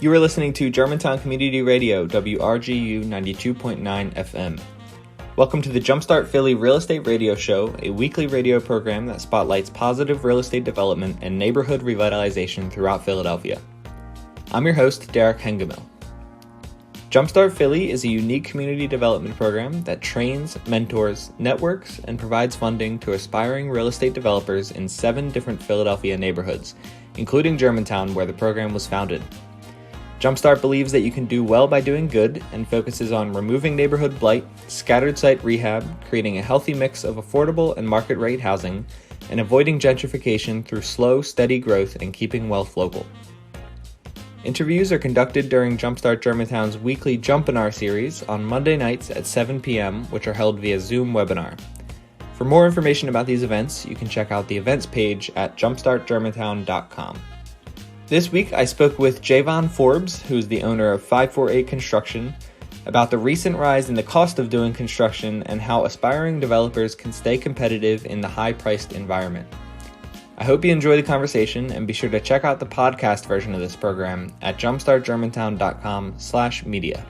You are listening to Germantown Community Radio, WRGU 92.9 FM. Welcome to the Jumpstart Philly Real Estate Radio Show, a weekly radio program that spotlights positive real estate development and neighborhood revitalization throughout Philadelphia. I'm your host, Derek Hengemil. Jumpstart Philly is a unique community development program that trains, mentors, networks, and provides funding to aspiring real estate developers in 7 different Philadelphia neighborhoods, including Germantown, where the program was founded. Jumpstart believes that you can do well by doing good and focuses on removing neighborhood blight, scattered site rehab, creating a healthy mix of affordable and market rate housing, and avoiding gentrification through slow, steady growth and keeping wealth local. Interviews are conducted during Jumpstart Germantown's weekly JUMPinar series on Monday nights at 7 p.m., which are held via Zoom webinar. For more information about these events, you can check out the events page at jumpstartgermantown.com. This week, I spoke with JVonn Forbes, who is the owner of 548 Construction, about the recent rise in the cost of doing construction and how aspiring developers can stay competitive in the high-priced environment. I hope you enjoy the conversation, and be sure to check out the podcast version of this program at jumpstartgermantown.com/media.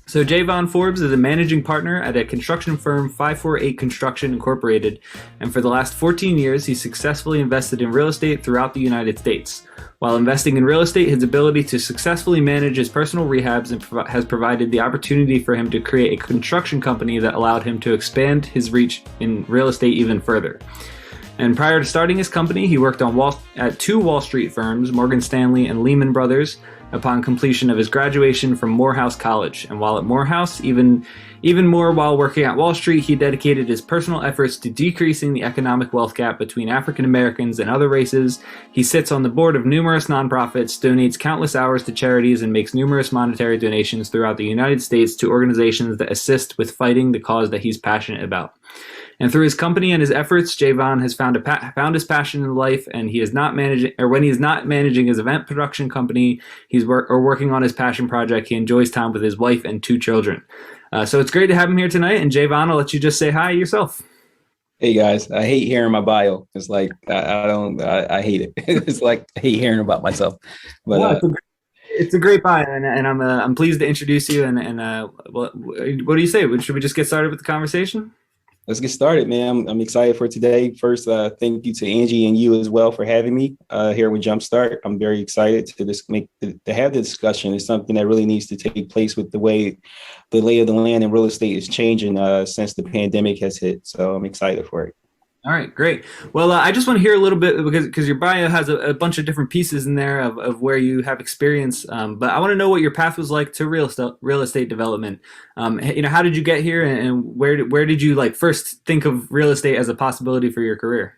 So JVonn Forbes is a managing partner at a construction firm 548 Construction Incorporated, and for the last 14 years, he's successfully invested in real estate throughout the United States. While investing in real estate, his ability to successfully manage his personal rehabs has provided the opportunity for him to create a construction company that allowed him to expand his reach in real estate even further. And prior to starting his company, he worked at 2 Wall Street firms, Morgan Stanley and Lehman Brothers, upon completion of his graduation from Morehouse College. And while at Morehouse, even more while working at Wall Street, he dedicated his personal efforts to decreasing the economic wealth gap between African Americans and other races. He sits on the board of numerous nonprofits, donates countless hours to charities, and makes numerous monetary donations throughout the United States to organizations that assist with fighting the cause that he's passionate about. And through his company and his efforts, JVonn has found his passion in life, and he is not managing, or when he is not managing his event production company, he's working on his passion project. He enjoys time with his wife and 2 children. So it's great to have him here tonight. And JVonn, I'll let you just say hi yourself. Hey guys, I hate hearing my bio. It's like I hate it. It's like I hate hearing about myself. But it's a great bio, and I'm pleased to introduce you. And what do you say? Should we just get started with the conversation? Let's get started, man. I'm excited for today. First, thank you to Angie and you as well for having me here with Jumpstart. I'm very excited to have the discussion. It's something that really needs to take place with the way the lay of the land in real estate is changing since the pandemic has hit. So I'm excited for it. All right, great. Well, I just want to hear a little bit because your bio has a bunch of different pieces in there of where you have experience. But I want to know what your path was like to real estate development. How did you get here, and where did you first think of real estate as a possibility for your career?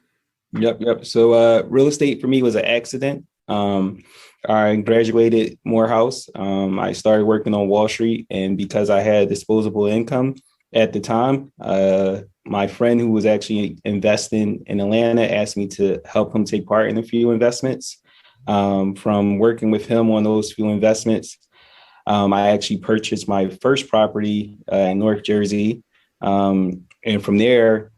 Yep. So real estate for me was an accident. I graduated Morehouse. I started working on Wall Street, and because I had disposable income at the time, my friend who was actually investing in Atlanta asked me to help him take part in a few investments. From working with him on those few investments, I actually purchased my first property in North Jersey. And from there,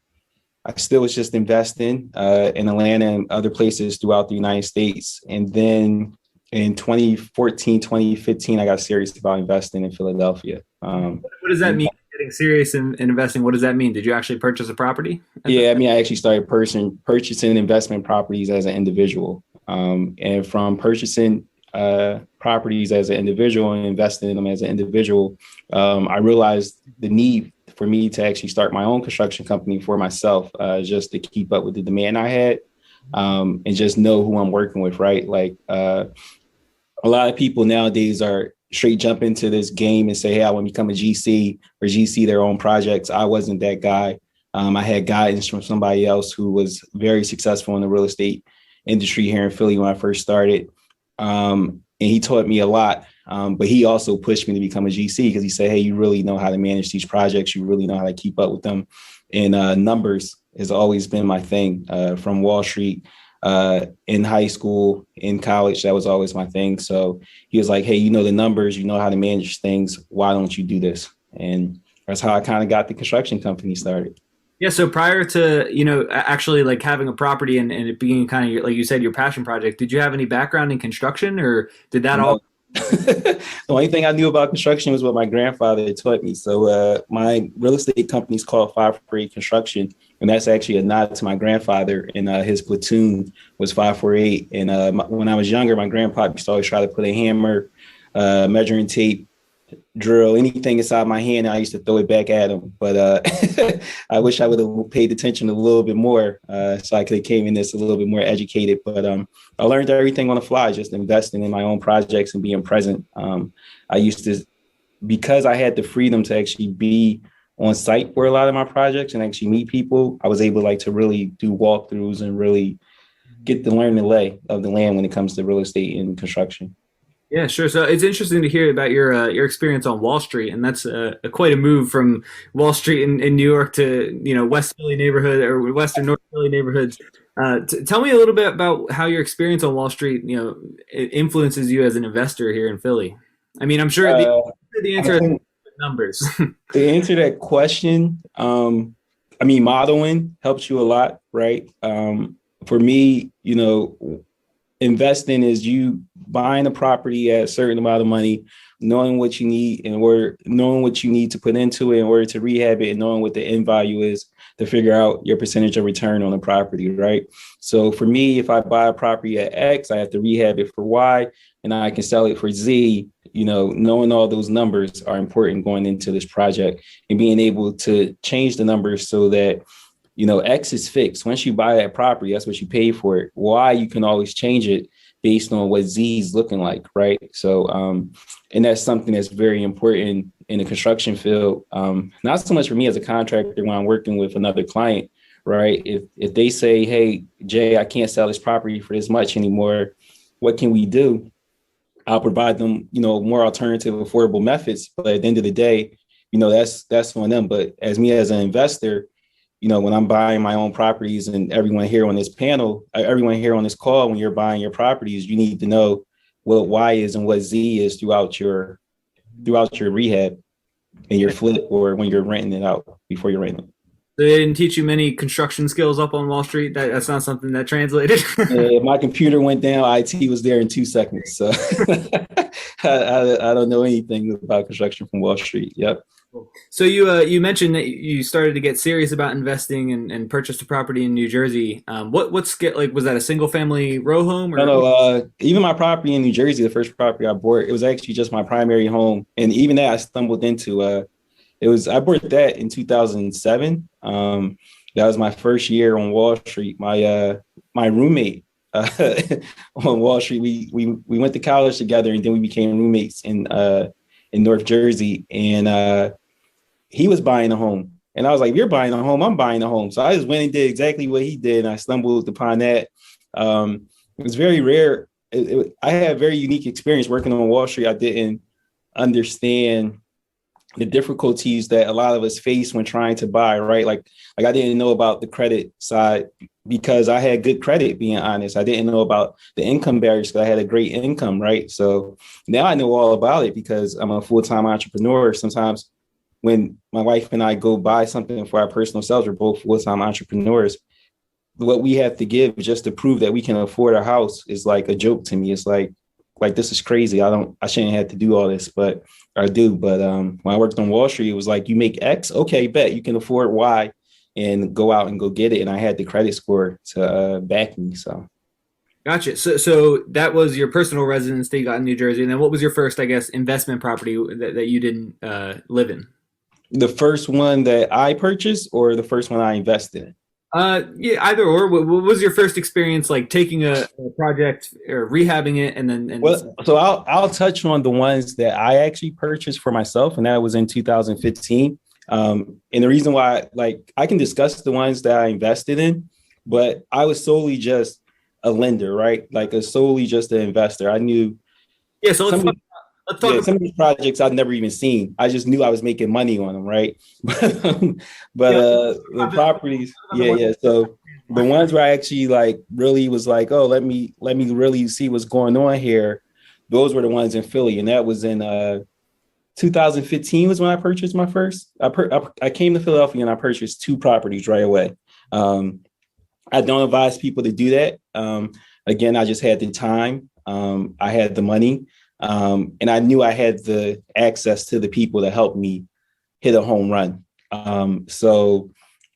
I still was just investing in Atlanta and other places throughout the United States. And then in 2014, 2015, I got serious about investing in Philadelphia. What does that mean? Getting serious in investing, what does that mean? Did you actually purchase a property? Yeah, I actually started purchasing investment properties as an individual. And from purchasing properties as an individual and investing in them as an individual, I realized the need for me to actually start my own construction company for myself, just to keep up with the demand I had, and just know who I'm working with, right? A lot of people nowadays are straight jump into this game and say, hey, I want to become a GC or GC their own projects. I wasn't that guy. I had guidance from somebody else who was very successful in the real estate industry here in Philly when I first started. And he taught me a lot, but he also pushed me to become a GC because he said, hey, you really know how to manage these projects. You really know how to keep up with them. And numbers has always been my thing from Wall Street. In high school, in college, that was always my thing. So he was like, hey, you know the numbers, you know how to manage things. Why don't you do this? And that's how I kind of got the construction company started. Yeah. So prior to, actually like having a property and it being kind of like you said, your passion project, did you have any background in construction or did that all? No. The only thing I knew about construction was what my grandfather taught me. So my real estate company is called 548 Construction, and that's actually a nod to my grandfather. And his platoon was 548. And when I was younger, my grandpa used to always try to put a hammer, measuring tape, drill, anything inside my hand. I used to throw it back at him. But I wish I would have paid attention a little bit more, so I could have came in this a little bit more educated. But I learned everything on the fly, just investing in my own projects and being present. I used to, because I had the freedom to actually be on site for a lot of my projects and actually meet people, I was able to really do walkthroughs and really get to learn the lay of the land when it comes to real estate and construction. Yeah, sure. So it's interesting to hear about your experience on Wall Street, and that's quite a move from Wall Street in New York to West Philly neighborhood or Western North Philly neighborhoods. Tell me a little bit about how your experience on Wall Street, it influences you as an investor here in Philly. I mean, I'm sure the answer is numbers. To answer that question, I mean, modeling helps you a lot, right? For me, investing is you buying a property at a certain amount of money, knowing what you need knowing what you need to put into it in order to rehab it, and knowing what the end value is to figure out your percentage of return on the property, right? So for me, if I buy a property at X, I have to rehab it for Y, and I can sell it for Z. Knowing all those numbers are important going into this project, and being able to change the numbers so that X is fixed. Once you buy that property, that's what you pay for it. Y, you can always change it based on what Z is looking like, right? So, and that's something that's very important in the construction field. Not so much for me as a contractor when I'm working with another client, right? If they say, hey, Jay, I can't sell this property for this much anymore, what can we do? I'll provide them, more alternative, affordable methods. But at the end of the day, that's on them. But as me as an investor, when I'm buying my own properties, and everyone here on this panel, everyone here on this call, when you're buying your properties, you need to know what Y is and what Z is throughout your rehab and your flip, or when you're renting it out before you're renting it. They didn't teach you many construction skills up on Wall Street. That's not something that translated. If my computer went down, IT was there in 2 seconds. So I don't know anything about construction from Wall Street. Yep. So you mentioned that you started to get serious about investing and purchased a property in New Jersey. What's was that a single family row home? Or? No. Even my property in New Jersey, the first property I bought, it was actually just my primary home, and even that I stumbled into. I bought that in 2007. That was my first year on Wall Street. My roommate on Wall Street, we went to college together, and then we became roommates in North Jersey, and he was buying a home. And I was like, if you're buying a home, I'm buying a home. So I just went and did exactly what he did, and I stumbled upon that. It was very rare. I had a very unique experience working on Wall Street. I didn't understand the difficulties that a lot of us face when trying to buy, right? Like I didn't know about the credit side because I had good credit, being honest. I didn't know about the income barriers because I had a great income, right? So now I know all about it because I'm a full-time entrepreneur. Sometimes when my wife and I go buy something for our personal selves, we're both full-time entrepreneurs. What we have to give just to prove that we can afford a house is like a joke to me. It's like this is crazy. I shouldn't have to do all this, but I do. But when I worked on Wall Street, it was like, you make X, okay, bet you can afford Y, and go out and go get it. And I had the credit score to back me. So. Gotcha. So that was your personal residence that you got in New Jersey. And then what was your first, I guess, investment property that you didn't live in? The first one that I purchased, or the first one I invested in? Yeah, either or. What was your first experience like taking a project or rehabbing it, and then? Well, so I'll touch on the ones that I actually purchased for myself, and that was in 2015. And the reason why, I can discuss the ones that I invested in, but I was solely just a lender, right? Solely just an investor. I knew. Yeah. So let's talk some of these projects I'd never even seen. I just knew I was making money on them, right? The properties, yeah. So the ones where I actually really was like, oh, let me really see what's going on here. Those were the ones in Philly, and that was in 2015 was when I purchased my first. I came to Philadelphia and I purchased 2 properties right away. I don't advise people to do that. Again, I just had the time. I had the money, and I knew I had the access to the people to help me hit a home run. So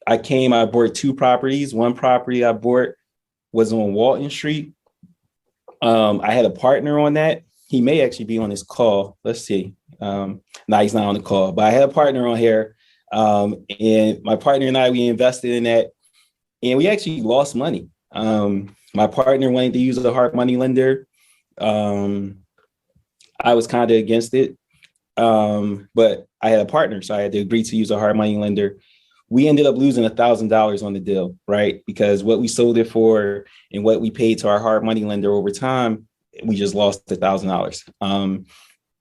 I bought 2 properties. One property I bought was on Walton Street. I had a partner on that. He may actually be on this call. Let's see. No, he's not on the call, but I had a partner on here. And my partner and I, we invested in that, and we actually lost money. My partner wanted to use a hard money lender. I was kind of against it, but I had a partner, so I had to agree to use a hard money lender. We ended up losing $1,000 on the deal, right? Because what we sold it for and what we paid to our hard money lender over time, we just lost $1,000.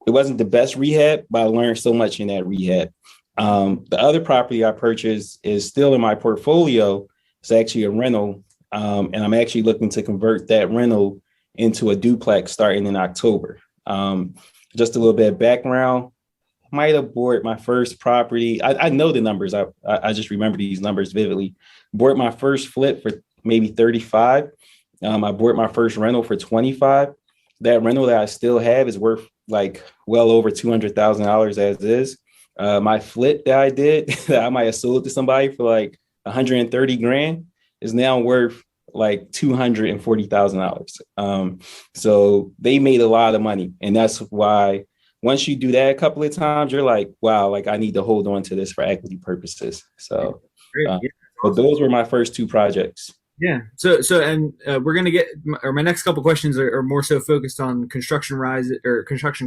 It wasn't the best rehab, but I learned so much in that rehab. The other property I purchased is still in my portfolio. It's actually a rental, and I'm actually looking to convert that rental into a duplex starting in October. Just a little bit of background. Might have bought my first property. I know the numbers. I just remember these numbers vividly. Bought my first flip for maybe 35. I bought my first rental for 25. That rental that I still have is worth like well over $200,000 as is. My flip that I did, that I might have sold to somebody for like 130 grand, is now worth like $240,000. So they made a lot of money, and that's why once you do that a couple of times, you're like, wow, like I need to hold on to this for equity purposes. So, but those were my first 2 projects. Yeah. So, and we're going to get, or my next couple questions are more so focused on construction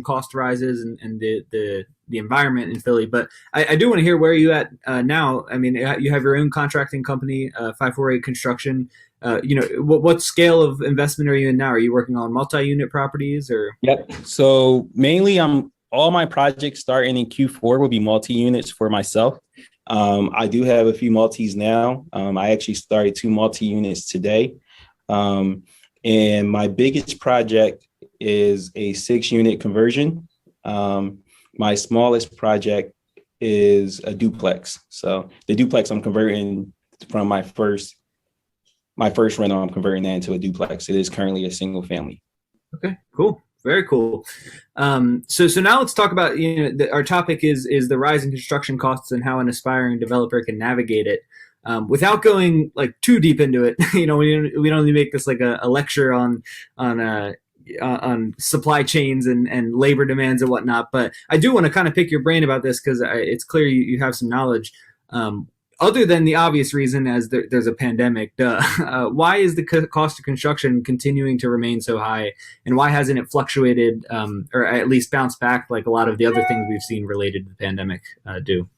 cost rises and the environment in Philly. But I do want to hear where are you at now. I mean, you have your own contracting company, 548 Construction. What scale of investment are you in now? Are you working on multi-unit properties or? Yep. So mainly all my projects starting in Q4 will be multi-units for myself. I do have a few multis now. I actually started 2 multi-units today. And my biggest project is a 6-unit conversion. My smallest project is a duplex. So the duplex I'm converting from my first rental, I'm converting that into a duplex. It is currently a single family. Okay, cool. Very cool. So now let's talk about, our topic is the rise in construction costs and how an aspiring developer can navigate it. Without going like too deep into it, we don't need to make this like a lecture on supply chains and labor demands and whatnot. But I do want to kind of pick your brain about this because it's clear you have some knowledge. Other than the obvious reason as there's a pandemic, why is the cost of construction continuing to remain so high? And why hasn't it fluctuated or at least bounced back like a lot of the other things we've seen related to the pandemic do?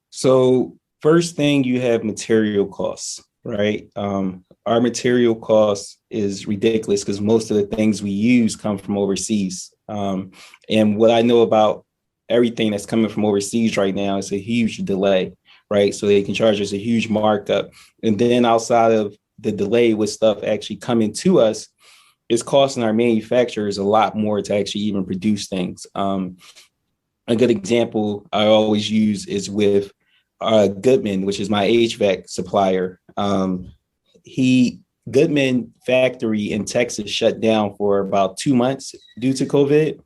So first thing, you have material costs, right? Our material costs is ridiculous because most of the things we use come from overseas. And what I know about everything that's coming from overseas right now is a huge delay, right? So they can charge us a huge markup. And then outside of the delay with stuff actually coming to us, it's costing our manufacturers a lot more to actually even produce things. A good example I always use is with Goodman, which is my HVAC supplier. Goodman factory in Texas shut down for about 2 months due to COVID.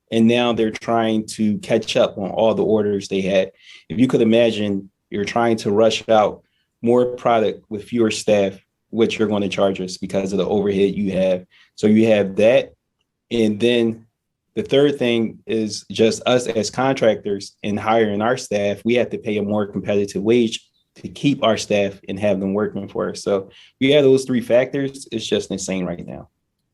And now they're trying to catch up on all the orders they had. If you could imagine, you're trying to rush out more product with fewer staff, which you're going to charge us because of the overhead you have. So you have that. And then the third thing is just us as contractors and hiring our staff. We have to pay a more competitive wage to keep our staff and have them working for us. So we have those 3 factors. It's just insane right now.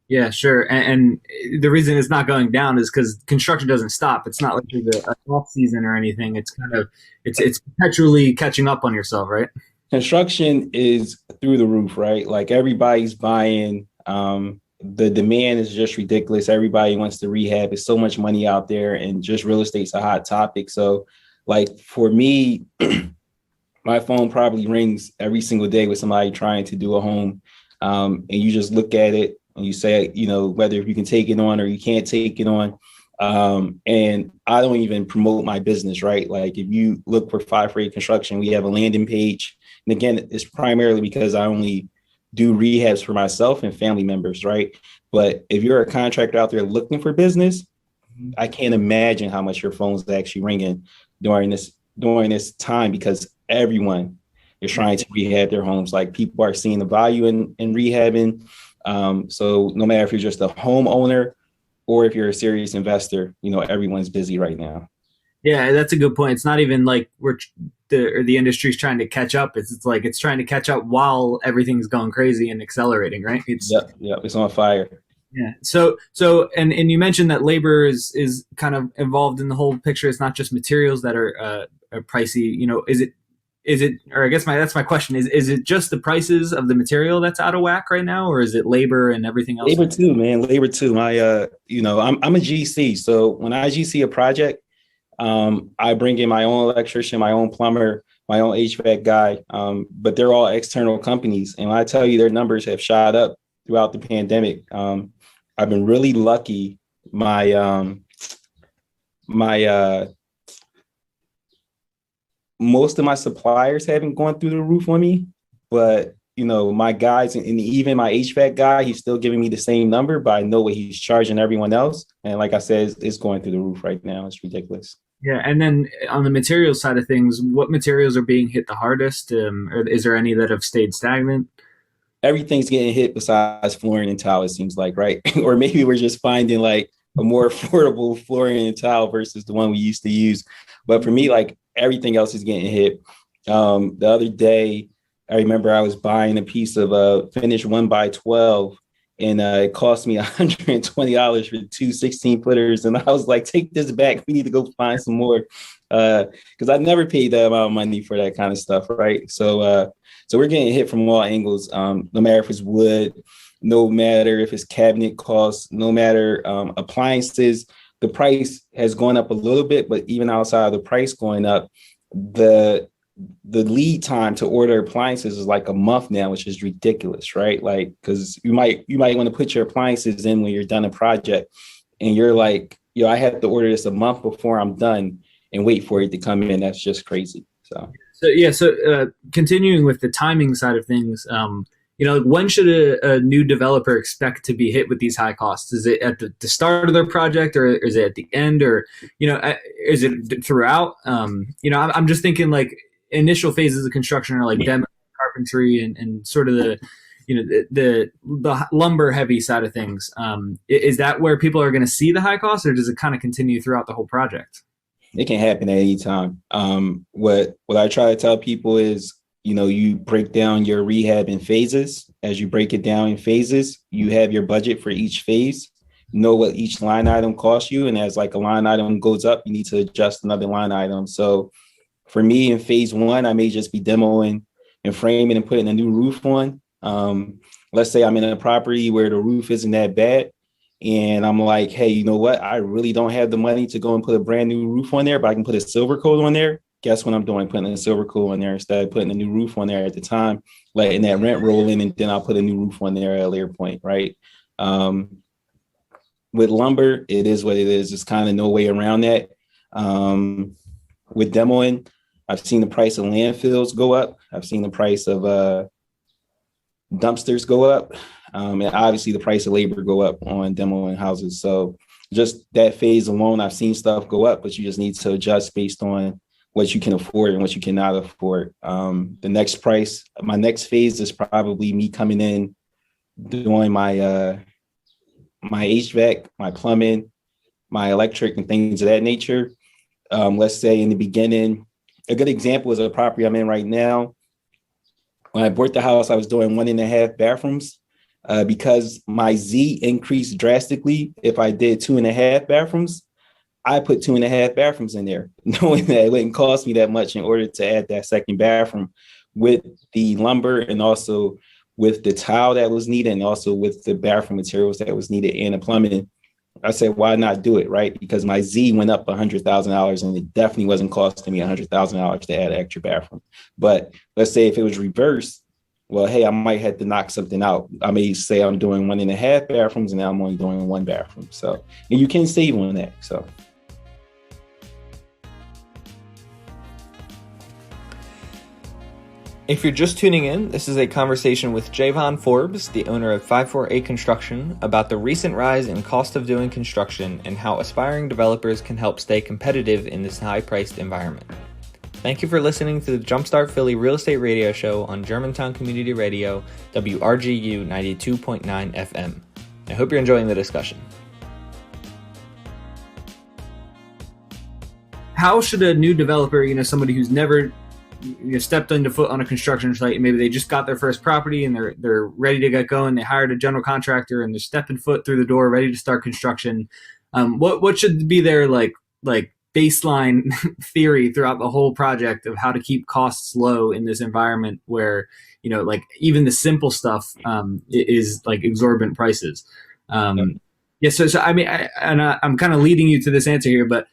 Yeah, sure. And the reason it's not going down is because construction doesn't stop. It's not like there's an off season or anything. It's kind of, it's perpetually catching up on yourself, right? Construction is through the roof, right? Like everybody's buying. The demand is just ridiculous. Everybody wants to rehab. There's so much money out there, and just real estate's a hot topic. So like for me, my phone probably rings every single day with somebody trying to do a home. And you just look at it and you say, whether you can take it on or you can't take it on. And I don't even promote my business, right? Like if you look for 548 Construction, we have a landing page. And again, it's primarily because I only do rehabs for myself and family members, right? But if you're a contractor out there looking for business, I can't imagine how much your phone's actually ringing during this time, because everyone is trying to rehab their homes. Like people are seeing the value in rehabbing. So no matter if you're just a homeowner or if you're a serious investor, everyone's busy right now. Yeah, that's a good point. It's not even like the industry's trying to catch up. It's like it's trying to catch up while everything's going crazy and accelerating, right? Yep, it's on fire. Yeah. So and you mentioned that labor is kind of involved in the whole picture. It's not just materials that are pricey. Is it, or I guess that's my question, is it just the prices of the material that's out of whack right now, or is it labor and everything else? Labor too, man. Labor too. I'm a GC. So when I GC a project, I bring in my own electrician, my own plumber, my own HVAC guy, but they're all external companies. And when I tell you their numbers have shot up throughout the pandemic, I've been really lucky. Most of my suppliers haven't gone through the roof on me, but my guys and even my HVAC guy, he's still giving me the same number, but I know what he's charging everyone else. And like I said, it's going through the roof right now. It's ridiculous. Yeah. And then on the materials side of things, what materials are being hit the hardest? Or is there any that have stayed stagnant? Everything's getting hit besides flooring and tile, it seems like, right? Or maybe we're just finding like a more affordable flooring and tile versus the one we used to use. But for me, like everything else is getting hit. The other day, I remember I was buying a piece of finished 1x12, and it cost me $120 for two 16-footers. And I was like, take this back. We need to go find some more, because I never paid that amount of money for that kind of stuff, right? So we're getting hit from all angles, no matter if it's wood, no matter if it's cabinet costs, no matter appliances. The price has gone up a little bit, but even outside of the price going up, the lead time to order appliances is like a month now, which is ridiculous, right? Like, because you might want to put your appliances in when you're done a project, and you're like, I have to order this a month before I'm done and wait for it to come in. That's just crazy. So continuing with the timing side of things, when should a new developer expect to be hit with these high costs? Is it at the start of their project, or is it at the end, or, is it throughout? I'm just thinking like initial phases of construction are like demo, carpentry, and sort of the lumber heavy side of things. Is that where people are going to see the high costs, or does it kind of continue throughout the whole project? It can happen at any time. What I try to tell people is, you break down your rehab in phases. As you break it down in phases, you have your budget for each phase, know what each line item costs you. And as like a line item goes up, you need to adjust another line item. So for me in phase one, I may just be demoing and framing and putting a new roof on. Let's say I'm in a property where the roof isn't that bad, and I'm like, hey, you know what? I really don't have the money to go and put a brand new roof on there, but I can put a silver coat on there. Guess what I'm doing? Putting a silver coat on there instead of putting a new roof on there at the time, letting that rent roll in, and then I'll put a new roof on there at a later point, right? With lumber, it is what it is. There's kind of no way around that. With demoing, I've seen the price of landfills go up. I've seen the price of dumpsters go up. And obviously the price of labor go up on demoing houses. So just that phase alone, I've seen stuff go up, but you just need to adjust based on what you can afford and what you cannot afford. My next phase is probably me coming in, doing my HVAC, my plumbing, my electric, and things of that nature. Let's say in the beginning, a good example is a property I'm in right now. When I bought the house, I was doing 1.5 bathrooms. Because my Z increased drastically if I did 2.5 bathrooms, I put 2.5 bathrooms in there, knowing that it wouldn't cost me that much in order to add that second bathroom, with the lumber and also with the tile that was needed, and also with the bathroom materials that was needed, and the plumbing. I said, why not do it, right? Because my Z went up $100,000, and it definitely wasn't costing me $100,000 to add an extra bathroom. But let's say if it was reversed, well, hey, I might have to knock something out. I may say I'm doing 1.5 bathrooms and now I'm only doing 1 bathroom. So, and you can save on that. So. If you're just tuning in, this is a conversation with JVonn Forbes, the owner of 548 Construction, about the recent rise in cost of doing construction and how aspiring developers can help stay competitive in this high-priced environment. Thank you for listening to the Jumpstart Philly Real Estate Radio Show on Germantown Community Radio, WRGU 92.9 FM. I hope you're enjoying the discussion. How should a new developer, somebody who's never stepped into foot on a construction site, maybe they just got their first property and they're ready to get going, they hired a general contractor and they're stepping foot through the door, ready to start construction, what should be their like baseline theory throughout the whole project of how to keep costs low in this environment where even the simple stuff is like exorbitant prices? I'm kind of leading you to this answer here, but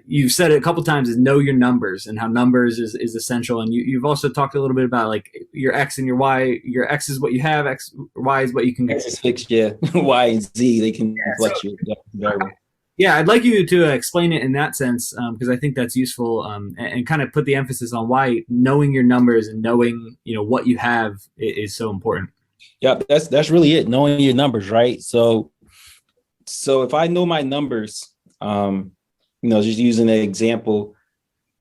you've said it a couple times, is know your numbers and how numbers is essential. And you've also talked a little bit about like your X and your Y. Your X is what you have, Y is what you can get. X is fixed, yeah. Y and Z, they can fluctuate. Yeah, I'd like you to explain it in that sense, because I think that's useful, and kind of put the emphasis on why knowing your numbers and knowing what you have is so important. Yeah, that's really it. Knowing your numbers, right? So if I know my numbers, just using an example,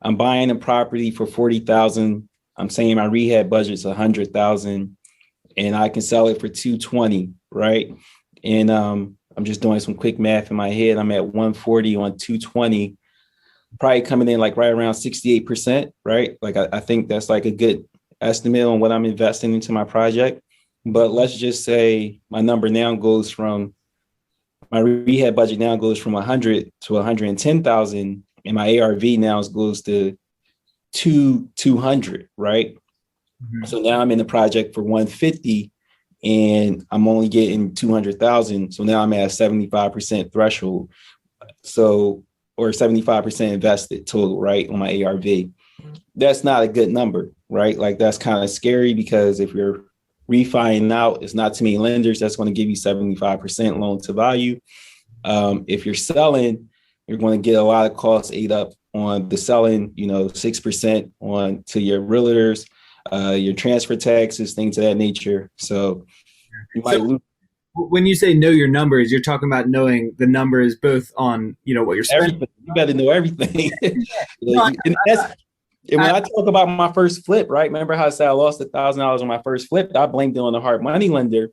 I'm buying a property for $40,000. I'm saying my rehab budget's $100,000, and I can sell it for $220,000, right? And I'm just doing some quick math in my head. I'm at $140,000 on $220,000, probably coming in like right around 68%, right? Like I think that's like a good estimate on what I'm investing into my project. But let's just say my number now goes from my rehab budget now goes from 100 to 110,000, and my ARV now goes to 200, right? Mm-hmm. So now I'm in the project for 150, and I'm only getting 200,000. So now I'm at a 75% threshold. So, or 75% invested total, right, on my ARV. That's not a good number, right? Like that's kind of scary, because if you're refining out, it's not too many lenders that's going to give you 75% loan to value. If you're selling, you're going to get a lot of costs ate up on the selling, 6% on to your realtors, your transfer taxes, things of that nature. So you might lose. When you say know your numbers, you're talking about knowing the numbers both on, what you're spending. Everything. You got to know everything. And when I talk about my first flip, right? Remember how I said I lost $1,000 on my first flip? I blamed it on the hard money lender,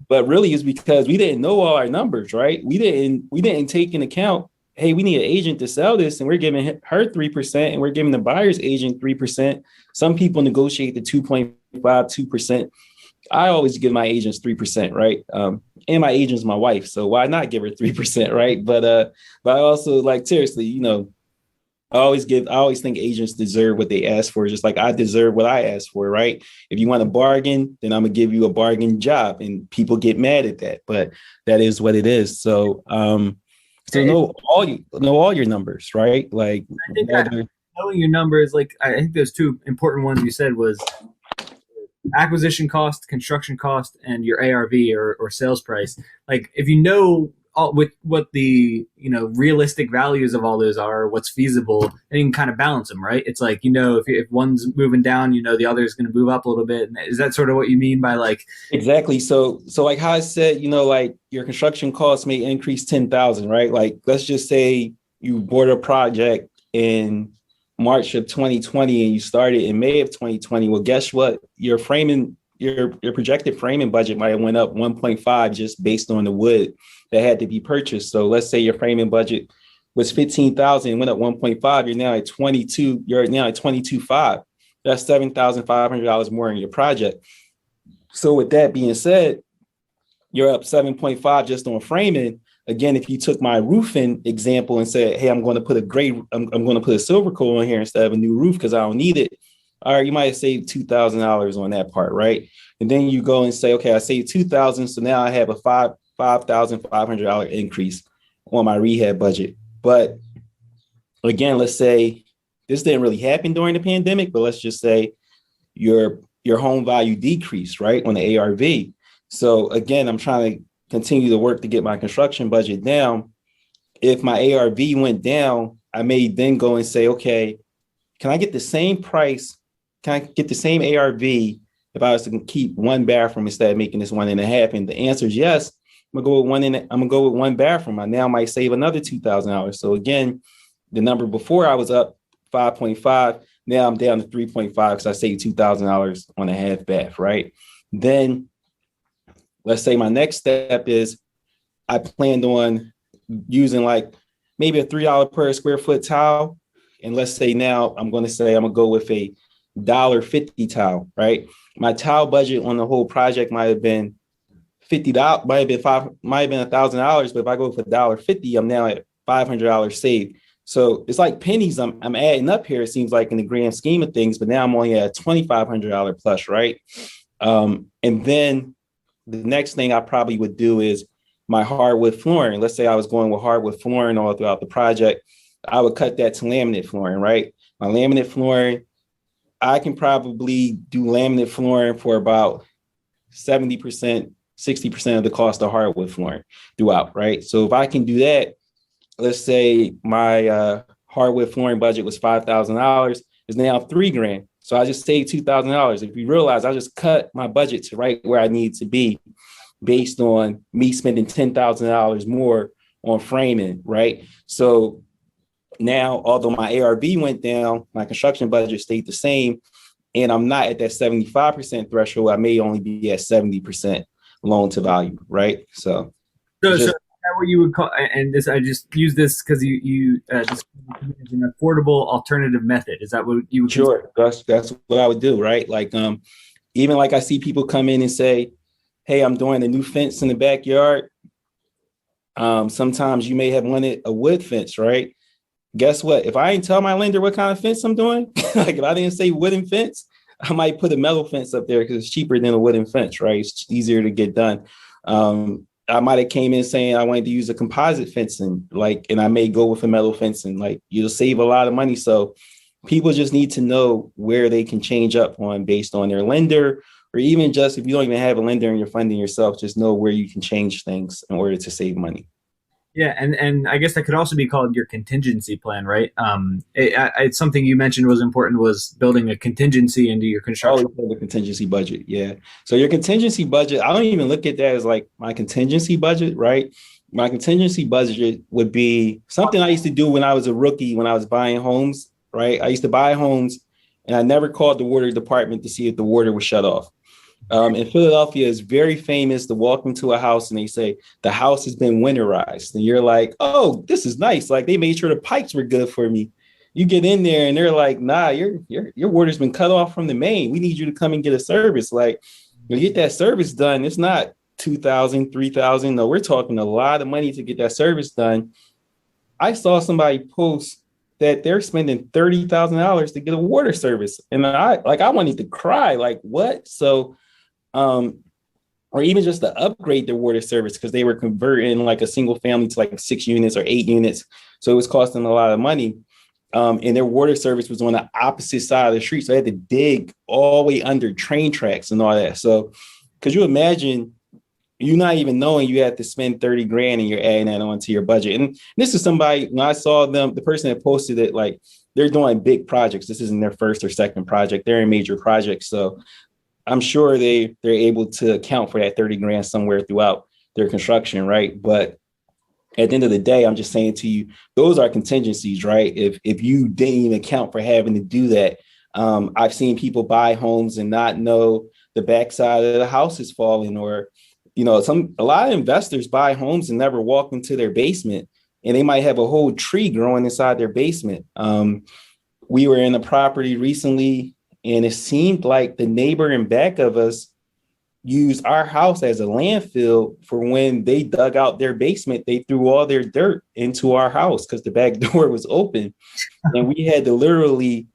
but really it's because we didn't know all our numbers, right? We didn't take into account, hey, we need an agent to sell this, and we're giving her 3%, and we're giving the buyer's agent 3%. Some people negotiate the 2.5, 2%. I always give my agents 3%, right? And my agent's my wife, so why not give her 3%, right? But I also, like, seriously, I always think agents deserve what they ask for, just like I deserve what I ask for, right? If you want a bargain, then I'm gonna give you a bargain job, and people get mad at that, but that is what it is. So, know all your numbers, right? Like, I think knowing your numbers, like I think those two important ones you said was acquisition cost, construction cost, and your ARV or sales price. Like if you know with what the realistic values of all those are, what's feasible, and you can kind of balance them, right? It's like if one's moving down, the other is going to move up a little bit. And is that sort of what you mean by like? Exactly. So like how I said, like your construction costs may increase 10,000, right? Like let's just say you bought a project in March of 2020 and you started in May of 2020. Well, guess what? Your projected framing budget might have went up 1.5 just based on the wood that had to be purchased. So let's say your framing budget was 15,000, went up 1.5. You're now at 22. You're now at 22.5. That's $7,500 more in your project. So with that being said, you're up 7.5 just on framing. Again, if you took my roofing example and said, hey, I'm going to put a silver coat on here instead of a new roof because I don't need it. All right, you might have saved $2,000 on that part, right? And then you go and say, okay, I saved $2,000, so now I have a $5,500 increase on my rehab budget. But again, let's say this didn't really happen during the pandemic, but let's just say your your home value decrease, right, on the ARV. So again, I'm trying to continue to work to get my construction budget down. If my ARV went down, I may then go and say, okay, can I get the same price? Can I get the same ARV if I was to keep one bathroom instead of making this 1.5? And the answer is yes. I'm gonna go with one bathroom. I now might save another $2,000. So again, the number before I was up 5.5. Now I'm down to 3.5 because I saved $2,000 on a half bath, right? Then let's say my next step is I planned on using like maybe a $3 per square foot tile. And let's say now I'm going to go with a $1.50 tile, right? My tile budget on the whole project might have been $50, might have been $1,000, but if I go for $1.50, I'm now at $500 saved. So it's like pennies I'm adding up here, it seems like, in the grand scheme of things, but now I'm only at $2,500 plus, right? And then the next thing I probably would do is my hardwood flooring. Let's say I was going with hardwood flooring all throughout the project. I would cut that to laminate flooring, right? My laminate flooring, I can probably do laminate flooring for about 70%, 60% of the cost of hardwood flooring throughout, right? So if I can do that, let's say my hardwood flooring budget was $5,000, it's now $3,000. So I just saved $2,000. If you realize, I just cut my budget to right where I need to be based on me spending $10,000 more on framing, right? So now, although my ARV went down, my construction budget stayed the same, and I'm not at that 75% threshold. I may only be at 70% loan to value, right? So is that what you would call? And this, I just use this because you just an affordable alternative method. Is that what you would? Sure, that's what I would do, right? Like, even like I see people come in and say, "Hey, I'm doing a new fence in the backyard." Sometimes you may have wanted a wood fence, right? Guess what? If I didn't tell my lender what kind of fence I'm doing, like if I didn't say wooden fence, I might put a metal fence up there because it's cheaper than a wooden fence, right? It's easier to get done. I might have came in saying I wanted to use a composite fencing, and I may go with a metal fencing. Like, you'll save a lot of money. So people just need to know where they can change up on based on their lender, or even just if you don't even have a lender and you're funding yourself, just know where you can change things in order to save money. Yeah, and I guess that could also be called your contingency plan, right? It's something you mentioned was important, was building a contingency into your construction. Oh, the contingency budget, yeah. So your contingency budget, I don't even look at that as like my contingency budget, right? My contingency budget would be something I used to do when I was a rookie, when I was buying homes, right? I used to buy homes and I never called the water department to see if the water was shut off. In Philadelphia, it's very famous to walk into a house and they say the house has been winterized, and you're like, "Oh, this is nice. Like, they made sure the pipes were good for me." You get in there and they're like, "Nah, your water's been cut off from the main. We need you to come and get a service." Like, you get that service done. It's not $2,000, $3,000. No, we're talking a lot of money to get that service done. I saw somebody post that they're spending $30,000 to get a water service, and I wanted to cry. Like, what? So. Or even just to upgrade their water service because they were converting like a single family to like 6 units or 8 units. So it was costing a lot of money. And their water service was on the opposite side of the street. So they had to dig all the way under train tracks and all that. So could you imagine you not even knowing you had to spend $30,000 and you're adding that onto your budget? And this is somebody, when I saw them, the person that posted it, like, they're doing big projects. This isn't their first or second project. They're in major projects. So I'm sure they're able to account for that $30,000 somewhere throughout their construction, right? But at the end of the day, I'm just saying to you, those are contingencies, right? If you didn't even account for having to do that, I've seen people buy homes and not know the backside of the house is falling, or a lot of investors buy homes and never walk into their basement, and they might have a whole tree growing inside their basement. We were in a property recently, and it seemed like the neighbor in back of us used our house as a landfill for when they dug out their basement. They threw all their dirt into our house because the back door was open. And we had to literally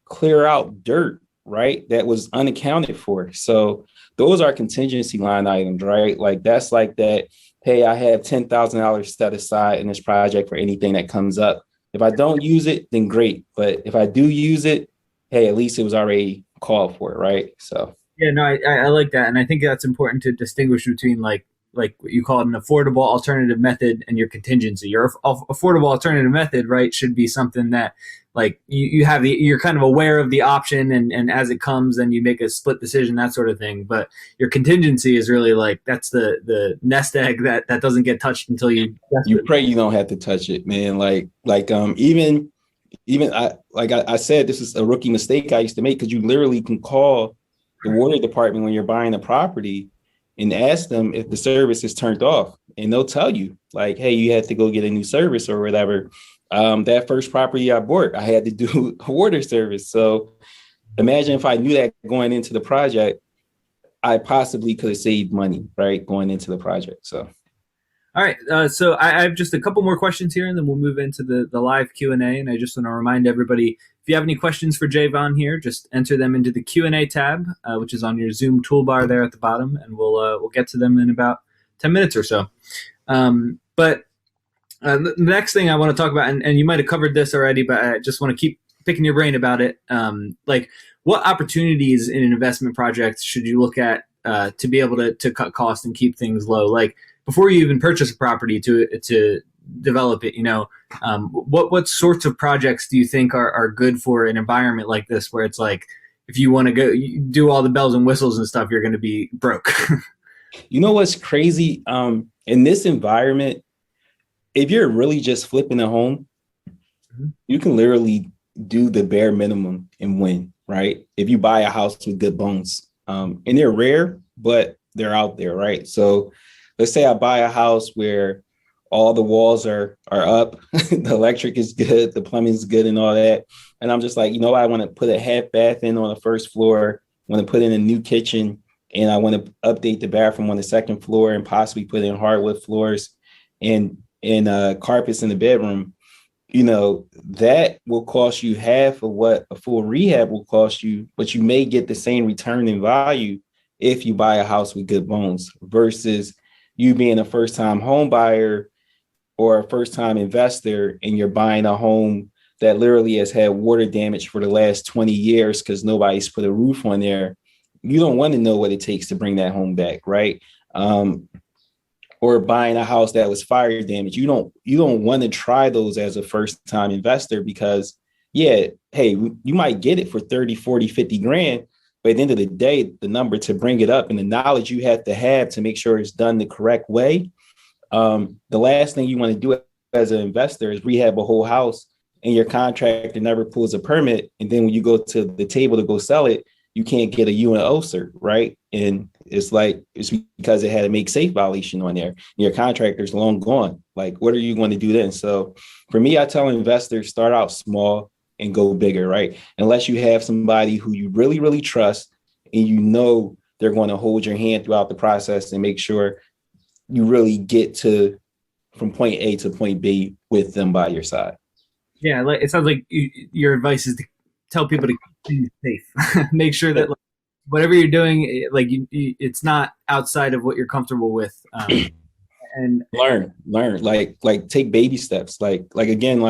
clear out dirt, right? That was unaccounted for. So those are contingency line items, right? Like, that's like that, hey, I have $10,000 set aside in this project for anything that comes up. If I don't use it, then great. But if I do use it, hey, at least it was already called for, right? So Yeah, no, I like that, and I think that's important to distinguish between like what you call it an affordable alternative method and your contingency. Your affordable alternative method, right, should be something that like you have you're kind of aware of the option, and as it comes, then you make a split decision, that sort of thing. But your contingency is really like that's the nest egg that doesn't get touched until you pray you don't have to touch it, man. Even I said, this is a rookie mistake I used to make, because you literally can call the water department when you're buying a property and ask them if the service is turned off, and they'll tell you like, hey, you have to go get a new service or whatever. That first property I bought, I had to do a water service. So imagine if I knew that going into the project, I possibly could have saved money, right, going into the project. So. All right, so I have just a couple more questions here, and then we'll move into the live Q&A. And I just want to remind everybody, if you have any questions for JVonn here, just enter them into the Q&A tab, which is on your Zoom toolbar there at the bottom, and we'll get to them in about 10 minutes or so. But the next thing I want to talk about, and you might have covered this already, but I just want to keep picking your brain about it. Like, what opportunities in an investment project should you look at to be able to cut costs and keep things low? Like, before you even purchase a property to develop it, what sorts of projects do you think are good for an environment like this, where it's like, if you want to go do all the bells and whistles and stuff, you're going to be broke? You know what's crazy? In this environment, if you're really just flipping a home, you can literally do the bare minimum and win, right? If you buy a house with good bones, and they're rare, but they're out there, right? So let's say I buy a house where all the walls are up, the electric is good, the plumbing is good and all that. And I'm just like, I want to put a half bath in on the first floor, want to put in a new kitchen, and I want to update the bathroom on the second floor and possibly put in hardwood floors and carpets in the bedroom. That will cost you half of what a full rehab will cost you, but you may get the same return in value if you buy a house with good bones versus you being a first-time home buyer or a first-time investor, and you're buying a home that literally has had water damage for the last 20 years because nobody's put a roof on there. You don't want to know what it takes to bring that home back, right? Or buying a house that was fire damaged. You don't want to try those as a first-time investor because, yeah, hey, you might get it for 30, 40, 50 grand. But at the end of the day, the number to bring it up and the knowledge you have to make sure it's done the correct way. The last thing you want to do as an investor is rehab a whole house and your contractor never pulls a permit. And then when you go to the table to go sell it, you can't get a UNO cert, right? And it's because it had a make safe violation on there. And your contractor's long gone. Like, what are you going to do then? So for me, I tell investors, start out small and go bigger, right? Unless you have somebody who you really, really trust and they're going to hold your hand throughout the process and make sure you really get from point A to point B with them by your side. Yeah, it sounds like your advice is to tell people to keep things safe. Make sure that whatever you're doing, it's not outside of what you're comfortable with. And learn, like take baby steps. Like again,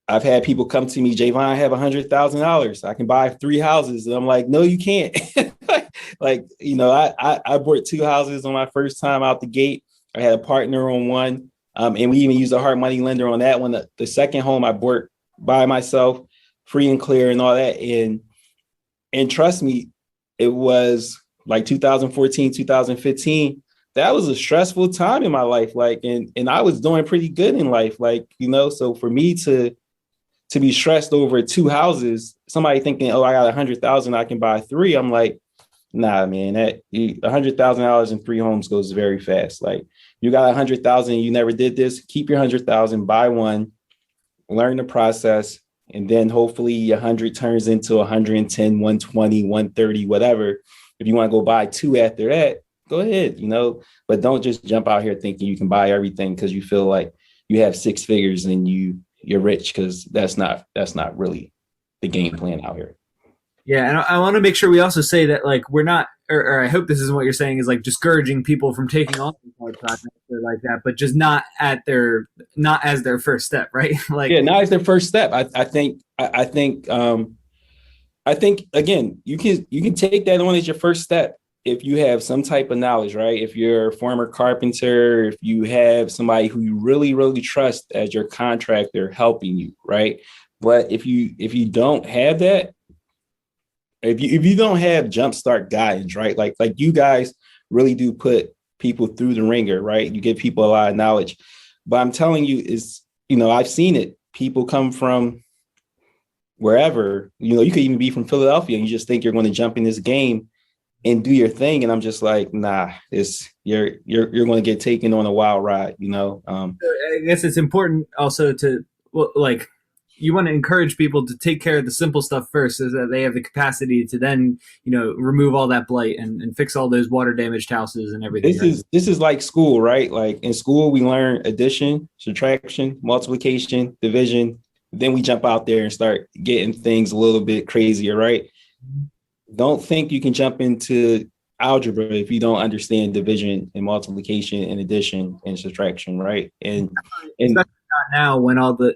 I've had people come to me, JVonn, I have $100,000. I can buy 3 houses. And I'm like, no, you can't. I bought 2 houses on my first time out the gate. I had a partner on one. And we even used a hard money lender on that one. The second home I bought by myself, free and clear and all that. And trust me, it was like 2014, 2015. That was a stressful time in my life. And I was doing pretty good in life. So for me to be stressed over 2 houses, somebody thinking, oh, I got 100,000, I can buy 3. I'm like, nah, man, that $100,000 in 3 homes goes very fast. Like, you got 100,000, you never did this, keep your 100,000, buy one, learn the process. And then hopefully 100 turns into 110, 120, 130, whatever. If you want to go buy 2 after that, go ahead, but don't just jump out here thinking you can buy everything because you feel like you have 6 figures and you're rich, because that's not really the game plan out here. Yeah, and I want to make sure we also say that we're not, or I hope this isn't what you're saying, is discouraging people from taking on hard projects or like that, but just not as their first step, right? Not as their first step. I think I think again, you can take that on as your first step if you have some type of knowledge, right? If you're a former carpenter, if you have somebody who you really, really trust as your contractor helping you, right? But if you don't have that, if you don't have jumpstart guidance, right? Like you guys really do put people through the ringer, right? You give people a lot of knowledge. But I'm telling you, I've seen it. People come from wherever, you could even be from Philadelphia and you just think you're going to jump in this game and do your thing. And I'm just like, nah, you're going to get taken on a wild ride, I guess it's important also to, you want to encourage people to take care of the simple stuff first so that they have the capacity to then, remove all that blight and fix all those water damaged houses and everything. This is like school, right? Like in school, we learn addition, subtraction, multiplication, division. Then we jump out there and start getting things a little bit crazier, right? Don't think you can jump into algebra if you don't understand division and multiplication and addition and subtraction, right? And especially not now when all the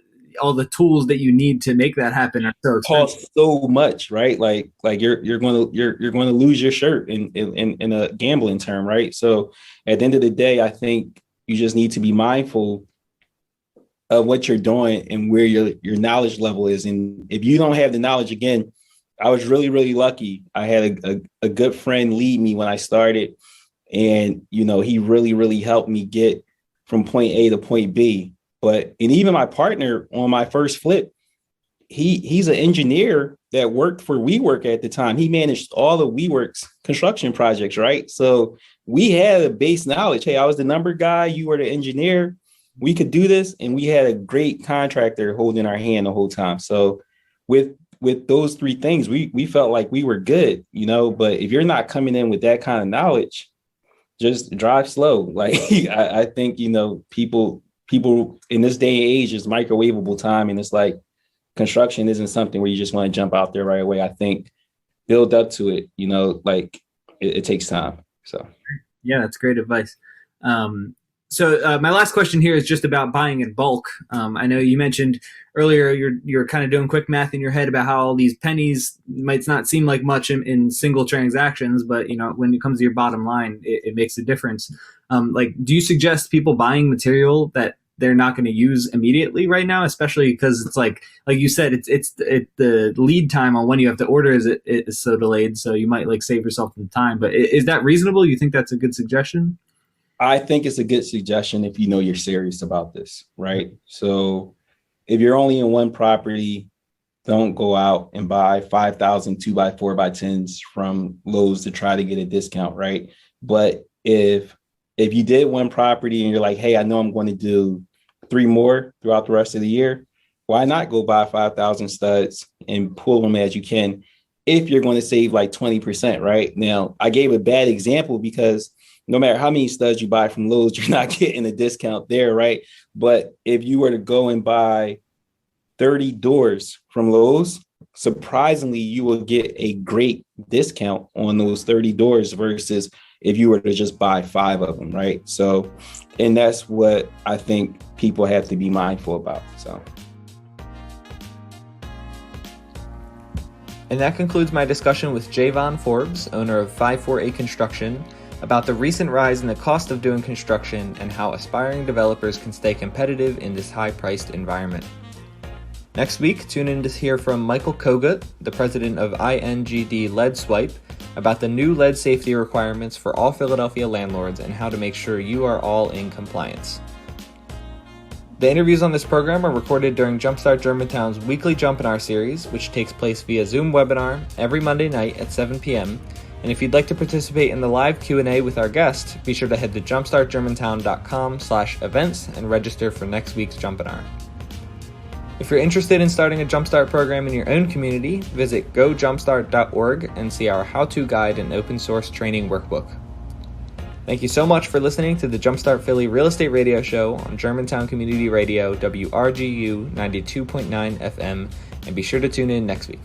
tools that you need to make that happen are so expensive. Cost so much, right? Like you're going to lose your shirt in a gambling term, right? So at the end of the day, I think you just need to be mindful of what you're doing and where your knowledge level is. And if you don't have the knowledge, again, I was really, really lucky. I had a good friend lead me when I started, and he really, really helped me get from point A to point B. And even my partner on my first flip, he's an engineer that worked for WeWork at the time. He managed all the WeWork's construction projects, right? So we had a base knowledge. Hey, I was the number guy. You were the engineer. We could do this. And we had a great contractor holding our hand the whole time. So with those three things, we felt like we were good, but if you're not coming in with that kind of knowledge, just drive slow. Like I think, people in this day and age is microwavable time. And it's like construction isn't something where you just want to jump out there right away. I think build up to it, it takes time. So, yeah, that's great advice. So my last question here is just about buying in bulk. I know you mentioned earlier you're kind of doing quick math in your head about how all these pennies might not seem like much in single transactions, but when it comes to your bottom line, it makes a difference. Do you suggest people buying material that they're not going to use immediately right now, especially because it's like you said, it's the lead time on when you have to order is so delayed, so you might save yourself some time. But is that reasonable? You think that's a good suggestion? I think it's a good suggestion if you're serious about this, right? So if you're only in one property, don't go out and buy 5,000 2x4 4x10s from Lowe's to try to get a discount, right? But if you did one property and you're like, hey, I know I'm going to do 3 more throughout the rest of the year, why not go buy 5,000 studs and pull them as you can if you're going to save 20%, right? Now, I gave a bad example because no matter how many studs you buy from Lowe's, you're not getting a discount there, right? But if you were to go and buy 30 doors from Lowe's, surprisingly, you will get a great discount on those 30 doors versus if you were to just buy 5 of them, right? So, and that's what I think people have to be mindful about, so. And that concludes my discussion with JVonn Forbes, owner of 548 Construction, about the recent rise in the cost of doing construction and how aspiring developers can stay competitive in this high-priced environment. Next week, tune in to hear from Michael Kogut, the president of INGD Lead Swipe, about the new lead safety requirements for all Philadelphia landlords and how to make sure you are all in compliance. The interviews on this program are recorded during Jumpstart Germantown's weekly JUMPinar series, which takes place via Zoom webinar every Monday night at 7 p.m., and if you'd like to participate in the live Q&A with our guest, be sure to head to jumpstartgermantown.com/events and register for next week's JUMPinar. If you're interested in starting a Jumpstart program in your own community, visit gojumpstart.org and see our how-to guide and open source training workbook. Thank you so much for listening to the Jumpstart Philly Real Estate Radio Show on Germantown Community Radio, WRGU 92.9 FM, and be sure to tune in next week.